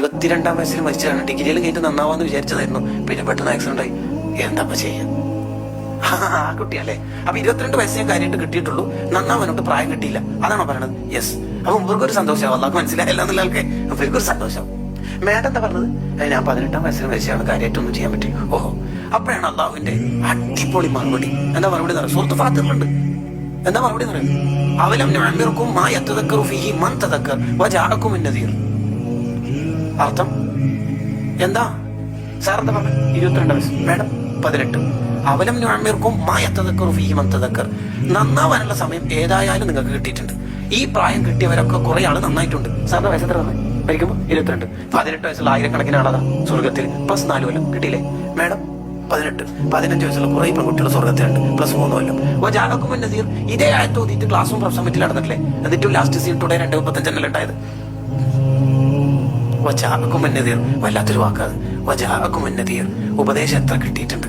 22-ാം വയസ്സിൽ മരിച്ചതാണ്. ഡിഗ്രിയിൽ കഴിഞ്ഞിട്ട് നന്നാവാന്ന് വിചാരിച്ചതായിരുന്നു. പിന്നെ പെട്ടെന്ന് ആക്സിഡന്റ് ആയി. എന്താ ചെയ്യാ? ആ കുട്ടിയല്ലേ. അപ്പൊ 22 വയസ്സേ കാര്യമായിട്ട് കിട്ടിയിട്ടുള്ളൂ, നന്നാവാനോട്ട് പ്രായം കിട്ടിയില്ല. അതാണോ പറയണത്? യെസ്. അപ്പൊ ഇവർക്കൊരു സന്തോഷം, അള്ളാഹ് മനസ്സിലായില്ല എന്നുള്ള ആൾക്ക് ഇവർക്കൊരു സന്തോഷം. മേഡം എന്താ പറഞ്ഞത്? ഞാൻ 18-ാം വയസ്സിൽ മരിച്ചാണ്, കാര്യമായിട്ടൊന്നും ചെയ്യാൻ പറ്റി. ഓഹോ, അപ്പോഴാണ് അള്ളാഹുവിന്റെ അടിപൊളി മറുപടി. എന്താ മറുപടി? സൂറത്ത് ഫാത്തിറിലുണ്ട്. എന്താ മറുപടി പറയുന്നത്? അവലം നുഅമ്മിറുക്കും മാ യതദക്കറു ഫീഹി മൻ തദക്കർ വജാഅകും അൻ-നദീർ. അർത്ഥം എന്താ? സാർ എന്താ പറഞ്ഞത്? 22 വയസ്സ്, മേഡം 18. അവലം നുഅമ്മിറുക്കും മാ യതദക്കറു ഫീഹി മൻ തദക്കർ. നന്നാവാനുള്ള സമയം ഏതായാലും നിങ്ങൾക്ക് കിട്ടിയിട്ടുണ്ട്. ഈ പ്രായം കിട്ടിയവരൊക്കെ കുറെ ആള് നന്നായിട്ടുണ്ട്. സാറിന്റെ വയസ്സ് എത്ര തന്നെ? മരിക്കുമ്പോൾ 22. 18 വയസ്സുള്ള ആയിരക്കണക്കിന് ആളാ സ്വർഗത്തിൽ. പ്ലസ് 4 കൊല്ലം കിട്ടിയില്ലേ മേഡം? 18. 15 വയസ്സുള്ള കുറെ പെൺകുട്ടികൾ സ്വർഗത്തിലുണ്ട്. പ്ലസ് 3 കൊല്ലം. വജാഅകും അൻ-നദീർ. ഇതേ ആയത്ത് ഓതിയിട്ട് ക്ലാസ്സും പ്രസംഗത്തിൽ നടന്നിട്ടില്ലേ? എന്നിട്ടും ലാസ്റ്റ് സീൻ ടുഡേ 2:35 ഉണ്ടായത്. വജാഅകും അൻ-നദീർ. വല്ലാത്തൊരു വാക്കാത്. വജാഅകും അൻ-നദീർ. ഉപദേശം എത്ര കിട്ടിയിട്ടുണ്ട്.